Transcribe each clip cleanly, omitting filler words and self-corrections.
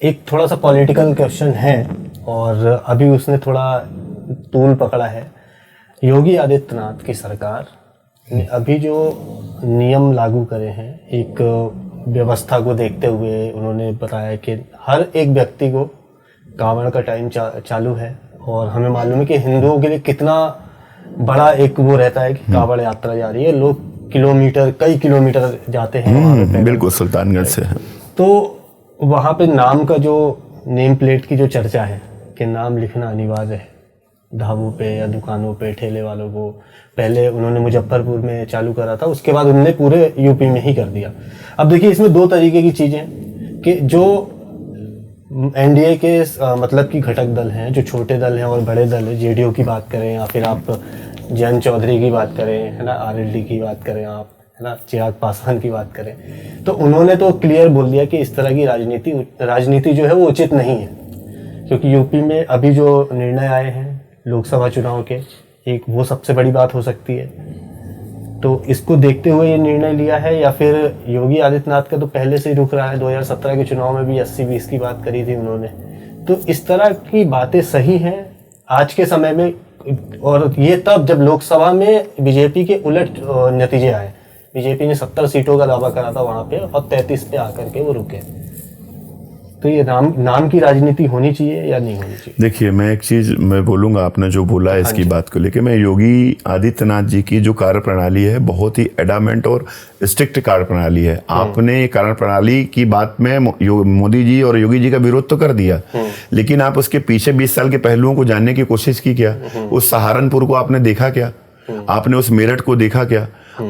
एक थोड़ा सा पॉलिटिकल क्वेश्चन है और अभी उसने थोड़ा तूल पकड़ा है। योगी आदित्यनाथ की सरकार ने अभी जो नियम लागू करे हैं, एक व्यवस्था को देखते हुए उन्होंने बताया कि हर एक व्यक्ति को कांवड़ का टाइम चालू है। और हमें मालूम है कि हिंदुओं के लिए कितना बड़ा एक वो रहता है कि कांवड़ यात्रा जा रही है, लोग किलोमीटर कई किलोमीटर जाते हैं वहाँ पे। बिल्कुल, सुल्तानगढ़ से है। तो वहाँ पे नाम का जो नेम प्लेट की जो चर्चा है कि नाम लिखना अनिवार्य है ढाबों पे या दुकानों पे, ठेले वालों को। पहले उन्होंने मुजफ्फरपुर में चालू करा था, उसके बाद उन्होंने पूरे यूपी में ही कर दिया। अब देखिए इसमें दो तरीके की चीज़ें कि जो एनडीए के मतलब कि घटक दल हैं, जो छोटे दल हैं और बड़े दल हैं, जेडीयू की बात करें या फिर आप जयंत चौधरी की बात करें, है ना, आरएलडी की बात करें आप, है ना, चिराग पासवान की बात करें, तो उन्होंने तो क्लियर बोल दिया कि इस तरह की राजनीति जो है वो उचित नहीं है। क्योंकि यूपी में अभी जो निर्णय आए हैं लोकसभा चुनाव के, एक वो सबसे बड़ी बात हो सकती है। तो इसको देखते हुए ये निर्णय लिया है, या फिर योगी आदित्यनाथ का तो पहले से ही रुक रहा है। 2017 के चुनाव में भी 80-20 की बात करी थी उन्होंने। तो इस तरह की बातें सही हैं आज के समय में, और ये तब जब लोकसभा में बीजेपी के उलट नतीजे आए। बीजेपी ने 70 सीटों का दावा करा था वहाँ पे और 33 पे आकर के वो रुके। तो ये नाम की राजनीति होनी चाहिए या नहीं होनी चाहिए? देखिए, मैं एक चीज मैं बोलूंगा, आपने जो बोला है इसकी बात को लेके, मैं योगी आदित्यनाथ जी की जो कार्य प्रणाली है बहुत ही एडामेंट और स्ट्रिक्ट कार्य प्रणाली है। आपने कार्य प्रणाली की बात में मोदी जी और योगी जी का विरोध तो कर दिया, लेकिन आप उसके पीछे 20 साल के पहलुओं को जानने की कोशिश की क्या? उस सहारनपुर को आपने देखा क्या? आपने उस मेरठ को देखा क्या?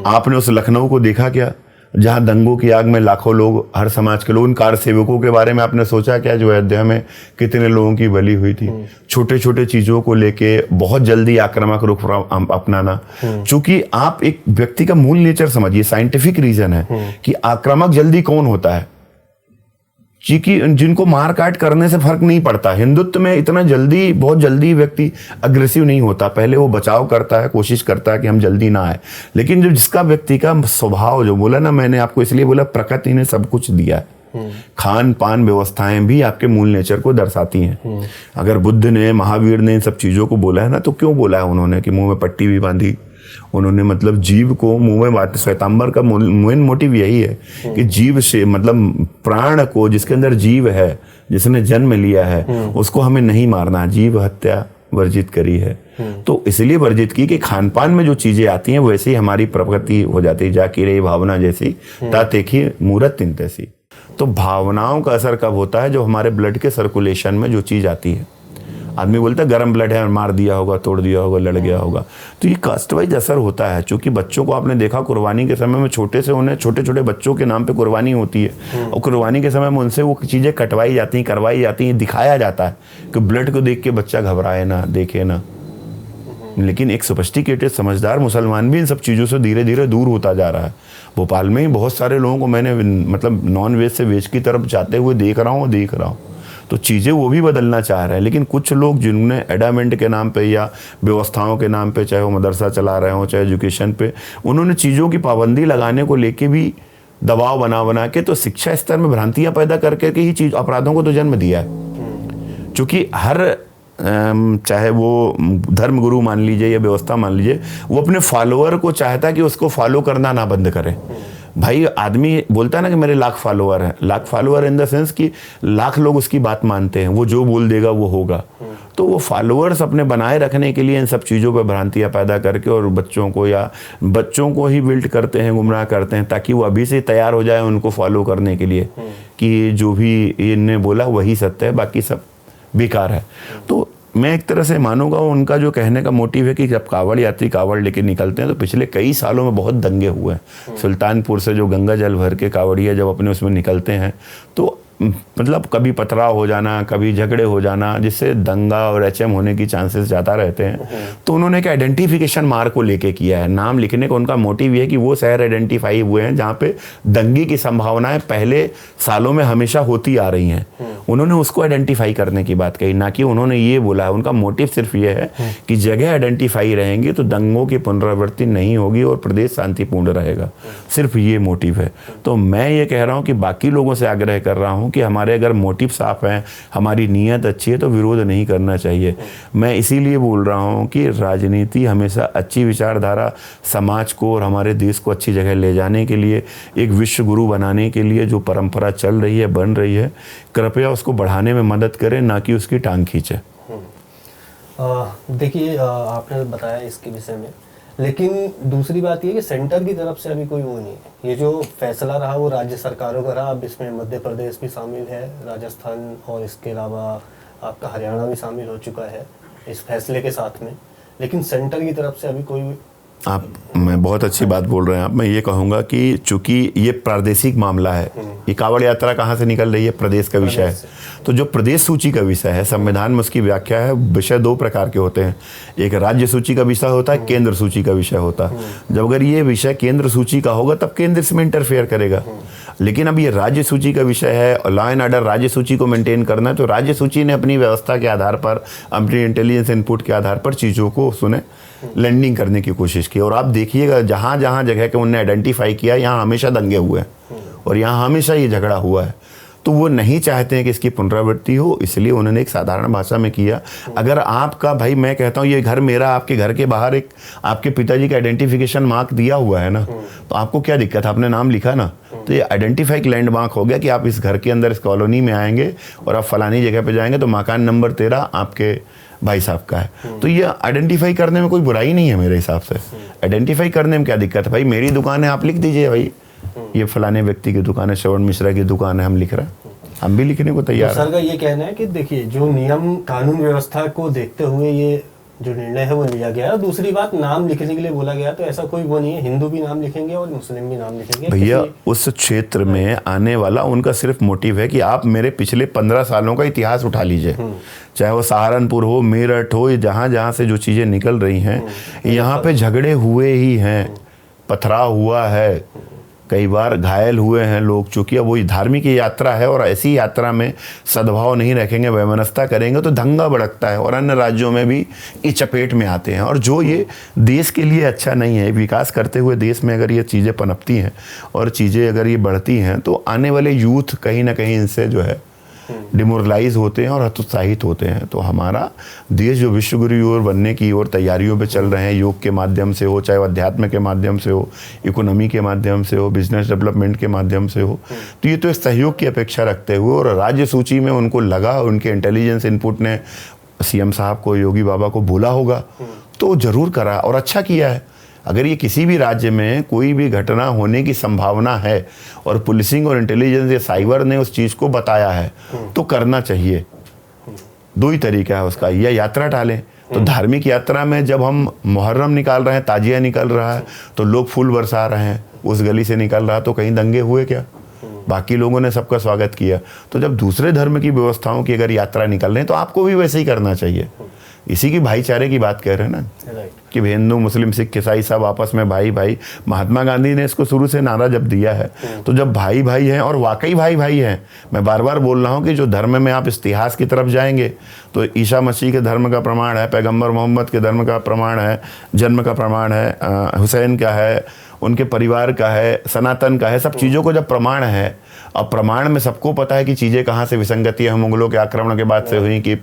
आपने उस लखनऊ को देखा क्या, जहां दंगों की आग में लाखों लोग, हर समाज के लोग, उन कार सेवकों के बारे में आपने सोचा क्या जो अयोध्या में कितने लोगों की बलि हुई थी? छोटे छोटे चीजों को लेके बहुत जल्दी आक्रामक रुख अपनाना। चूंकि आप एक व्यक्ति का मूल नेचर समझिए, साइंटिफिक रीजन है कि आक्रामक जल्दी कौन होता है, कि जिनको मार काट करने से फर्क नहीं पड़ता। हिंदुत्व में इतना जल्दी, बहुत जल्दी व्यक्ति अग्रेसिव नहीं होता, पहले वो बचाव करता है, कोशिश करता है कि हम जल्दी ना आए। लेकिन जब जिसका व्यक्ति का स्वभाव, जो बोला ना मैंने आपको इसलिए बोला, प्रकृति ने सब कुछ दिया है। खान पान व्यवस्थाएं भी आपके मूल नेचर को दर्शाती हैं। अगर बुद्ध ने, महावीर ने इन सब चीजों को बोला है ना, तो क्यों बोला है उन्होंने कि मुंह में पट्टी भी बांधी? उन्होंने मतलब जीव को मुंह में बांटे। श्वेतांबर का मेन मोटिव यही है कि जीव से मतलब प्राण को, जिसके अंदर जीव है, जिसने जन्म लिया है, उसको हमें नहीं मारना। जीव हत्या वर्जित करी है, तो इसलिए वर्जित की कि खान पान में जो चीजें आती हैं वैसे ही हमारी प्रकृति हो जाती है। जाकी रही भावना जैसी ता देखी मूरत तिन तैसी। तो भावनाओं का असर कब होता है? जो हमारे ब्लड के सर्कुलेशन में जो चीज आती है। आदमी बोलता है गर्म ब्लड है, मार दिया होगा, तोड़ दिया होगा, लड़ गया होगा। तो ये कास्ट वाइज असर होता है। चूंकि बच्चों को आपने देखा कुर्बानी के समय में, छोटे से उन्हें, छोटे छोटे बच्चों के नाम पे कुर्बानी होती है, और कुर्बानी के समय में उनसे वो चीजें कटवाई जाती हैं, करवाई जाती हैं, दिखाया जाता है कि ब्लड को देख के बच्चा घबराए ना, देखे ना। लेकिन एक सोफिस्टिकेटेड समझदार मुसलमान भी इन सब चीज़ों से धीरे धीरे दूर होता जा रहा है। भोपाल में ही बहुत सारे लोगों को मैंने मतलब नॉन वेज से वेज की तरफ जाते हुए देख रहा हूँ। तो चीज़ें वो भी बदलना चाह रहे हैं। लेकिन कुछ लोग जिन्होंने एडामेंट के नाम पे या व्यवस्थाओं के नाम पे, चाहे वो मदरसा चला रहे हो, चाहे एजुकेशन पे, उन्होंने चीज़ों की पाबंदी लगाने को लेके भी दबाव बना के तो शिक्षा स्तर में भ्रांतियाँ पैदा करके ही चीज़ अपराधों को तो जन्म दिया है। चूँकि हर चाहे वो धर्म गुरु मान लीजिए या व्यवस्था मान लीजिए, वो अपने फॉलोअर को चाहता कि उसको फॉलो करना ना बंद करे। भाई आदमी बोलता है ना कि मेरे लाख फॉलोअर हैं, lakh follower in the sense कि लाख लोग उसकी बात मानते हैं, वो जो बोल देगा वो होगा। तो वो फॉलोअर्स अपने बनाए रखने के लिए इन सब चीज़ों पर भ्रांतियाँ पैदा करके और बच्चों को ही बिल्ड करते हैं, गुमराह करते हैं, ताकि वो अभी से तैयार हो जाए उनको फॉलो करने के लिए कि जो भी इनने बोला वही सत्य है, बाकी सब बेकार है। तो मैं एक तरह से मानूंगा उनका जो कहने का मोटिव है कि जब कावड़ यात्री कावड़ लेके निकलते हैं तो पिछले कई सालों में बहुत दंगे हुए हैं। सुल्तानपुर से जो गंगा जल भर के कावड़िया जब अपने उसमें निकलते हैं तो मतलब कभी पथराव हो जाना, कभी झगड़े हो जाना, जिससे दंगा और एचएम होने की चांसेस ज़्यादा रहते हैं। तो उन्होंने एक आइडेंटिफिकेशन मार्क को लेके किया है। नाम लिखने का उनका मोटिव ये है कि वो शहर आइडेंटिफाई हुए हैं जहाँ पे दंगे की संभावनाएं पहले सालों में हमेशा होती आ रही हैं, उन्होंने उसको आइडेंटिफाई करने की बात कही, ना कि उन्होंने ये बोला। उनका मोटिव सिर्फ ये है कि जगह आइडेंटिफाई रहेंगी तो दंगों की पुनरावृत्ति नहीं होगी और प्रदेश शांतिपूर्ण रहेगा, सिर्फ ये मोटिव है। तो मैं ये कह रहा हूँ कि बाकी लोगों से आग्रह कर रहा हूँ कि हमारे अगर मोटिव साफ हैं, हमारी नीयत अच्छी है तो विरोध नहीं करना चाहिए। मैं इसीलिए बोल रहा हूँ कि राजनीति हमेशा अच्छी विचारधारा, समाज को और हमारे देश को अच्छी जगह ले जाने के लिए, एक विश्व गुरु बनाने के लिए जो परंपरा चल रही है, बन रही है, कृपया उसको बढ़ाने में मदद करें, ना कि उसकी टांग खींचे। देखिए, आपने बताया इसके विषय में, लेकिन दूसरी बात ये कि सेंटर की तरफ से अभी कोई वो नहीं है। ये जो फैसला रहा वो राज्य सरकारों का रहा। अब इसमें मध्य प्रदेश भी शामिल है, राजस्थान, और इसके अलावा आपका हरियाणा भी शामिल हो चुका है इस फैसले के साथ में। लेकिन सेंटर की तरफ से अभी कोई मैं बहुत अच्छी बात बोल रहे हैं आप। मैं ये कहूँगा कि चूंकि ये प्रादेशिक मामला है, ये कांवड़ यात्रा कहाँ से निकल रही है, प्रदेश का विषय है। तो जो प्रदेश सूची का विषय है, संविधान में उसकी व्याख्या है, विषय दो प्रकार के होते हैं। एक राज्य सूची का विषय होता है, केंद्र सूची का विषय होता है। जब अगर ये विषय केंद्र सूची का होगा तब केंद्र इसमें इंटरफेयर करेगा। लेकिन अब ये राज्य सूची का विषय है और लॉ एंड ऑर्डर राज्य सूची को मेंटेन करना है, तो राज्य सूची ने अपनी व्यवस्था के आधार पर, अपनी इंटेलिजेंस इनपुट के आधार पर चीज़ों को लैंडिंग करने की कोशिश की। और आप देखिएगा जहाँ जहाँ जगह के उन्होंने आइडेंटिफाई किया, यहाँ हमेशा दंगे हुए हैं और यहाँ हमेशा ये झगड़ा हुआ है। तो वो नहीं चाहते हैं कि इसकी पुनरावृत्ति हो, इसलिए उन्होंने एक साधारण भाषा में किया। अगर आपका, भाई मैं कहता हूँ ये घर मेरा, आपके घर के बाहर एक आपके पिताजी का आइडेंटिफिकेशन मार्क दिया हुआ है ना, तो आपको क्या दिक्कत है, आपने नाम लिखा ना, तो ये आइडेंटिफाइड लैंडमार्क हो गया कि आप इस घर के अंदर, इस कॉलोनी में आएंगे और आप फलानी जगह पे जाएंगे तो मकान नंबर 13 आपके भाई साहब का है। तो ये आइडेंटिफाई करने में कोई बुराई नहीं है मेरे हिसाब से। आइडेंटिफाई करने में क्या दिक्कत है, भाई मेरी दुकान है, आप लिख दीजिए भाई ये फलाने व्यक्ति की दुकान है, श्रवण मिश्रा की दुकान है, हम लिख रहे हैं, हम भी लिखने को तैयार हैं। सर का ये कहना है कि देखिए जो नियम कानून व्यवस्था को देखते हुए ये जो निर्णय है वो लिया गया है। और दूसरी बात, नाम लिखने के लिए बोला गया, तो ऐसा कोई वो नहीं है, हिंदू भी नाम लिखेंगे और मुस्लिम भी नाम लिखेंगे। भैया उस क्षेत्र में आने वाला उनका सिर्फ मोटिव है कि आप मेरे पिछले 15 सालों का इतिहास उठा लीजिए, चाहे वो सहारनपुर हो, मेरठ हो, जहाँ जहाँ से जो चीज़ें निकल रही हैं, यहाँ पे झगड़े हुए ही हैं, पथराव हुआ है, कई बार घायल हुए हैं लोग। चूँकि अब वो धार्मिक यात्रा है और ऐसी यात्रा में सद्भाव नहीं रखेंगे, वैमनस्यता करेंगे तो दंगा भड़कता है और अन्य राज्यों में भी इस चपेट में आते हैं। और जो ये देश के लिए अच्छा नहीं है, विकास करते हुए देश में अगर ये चीज़ें पनपती हैं और चीज़ें अगर ये बढ़ती हैं तो आने वाले यूथ कहीं ना कहीं इनसे जो है डिमोरलाइज होते हैं और हतोत्साहित होते हैं। तो हमारा देश जो विश्वगुरु की ओर बनने की ओर तैयारियों पे चल रहे हैं, योग के माध्यम से हो, चाहे अध्यात्म के माध्यम से हो, इकोनॉमी के माध्यम से हो, बिजनेस डेवलपमेंट के माध्यम से हो, तो ये तो इस सहयोग की अपेक्षा रखते हुए और राज्य सूची में उनको लगा, उनके इंटेलिजेंस इनपुट ने सीएम साहब को, योगी बाबा को बोला होगा तो ज़रूर करा और अच्छा किया है। अगर ये किसी भी राज्य में कोई भी घटना होने की संभावना है और पुलिसिंग और इंटेलिजेंस या साइबर ने उस चीज़ को बताया है तो करना चाहिए। दो ही तरीका है उसका, या यात्रा टालें। तो धार्मिक यात्रा में जब हम मुहर्रम निकाल रहे हैं, ताजिया निकल रहा है, तो लोग फूल बरसा रहे हैं, उस गली से निकल रहा, तो कहीं दंगे हुए क्या? बाकी लोगों ने सबका स्वागत किया। तो जब दूसरे धर्म की व्यवस्थाओं की अगर यात्रा निकल रहे हैं तो आपको भी वैसे ही करना चाहिए। इसी की भाईचारे की बात कह रहे हैं ना, कि हिंदू, मुस्लिम, सिख, ईसाई सब आपस में भाई भाई। महात्मा गांधी ने इसको शुरू से नारा जब दिया है, तो जब भाई भाई हैं और वाकई भाई भाई हैं, मैं बार बार बोल रहा हूँ कि जो धर्म में आप इतिहास की तरफ जाएंगे तो ईसा मसीह के धर्म का प्रमाण है, पैगंबर मोहम्मद के धर्म का प्रमाण है, जन्म का प्रमाण है, हुसैन का है, उनके परिवार का है, सनातन का है, सब चीज़ों को जब प्रमाण है, अब प्रमाण में सबको पता है कि चीज़ें कहाँ से विसंगतियाँ मुगलों के आक्रमण के बाद से हुई, कि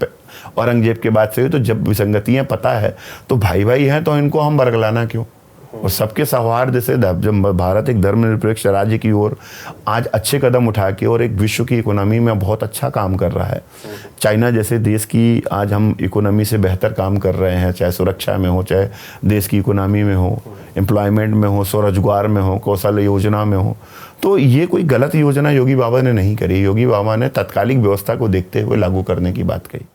औरंगजेब के बाद से हुई, तो जब विसंगतियाँ पता है तो भाई भाई हैं, तो इनको हम बरगलाना क्यों? और सबके सौहार्द से जब भारत एक धर्मनिरपेक्ष राज्य की ओर आज अच्छे कदम उठा के और एक विश्व की इकोनॉमी में बहुत अच्छा काम कर रहा है, चाइना जैसे देश की आज हम इकोनॉमी से बेहतर काम कर रहे हैं, चाहे सुरक्षा में हो, चाहे देश की इकोनॉमी में हो, एम्प्लॉयमेंट में हो, स्वरोजगार में हो, कौशल योजना में हो। तो ये कोई गलत योजना योगी बाबा ने नहीं करी। योगी बाबा ने तत्कालिक व्यवस्था को देखते हुए लागू करने की बात कही।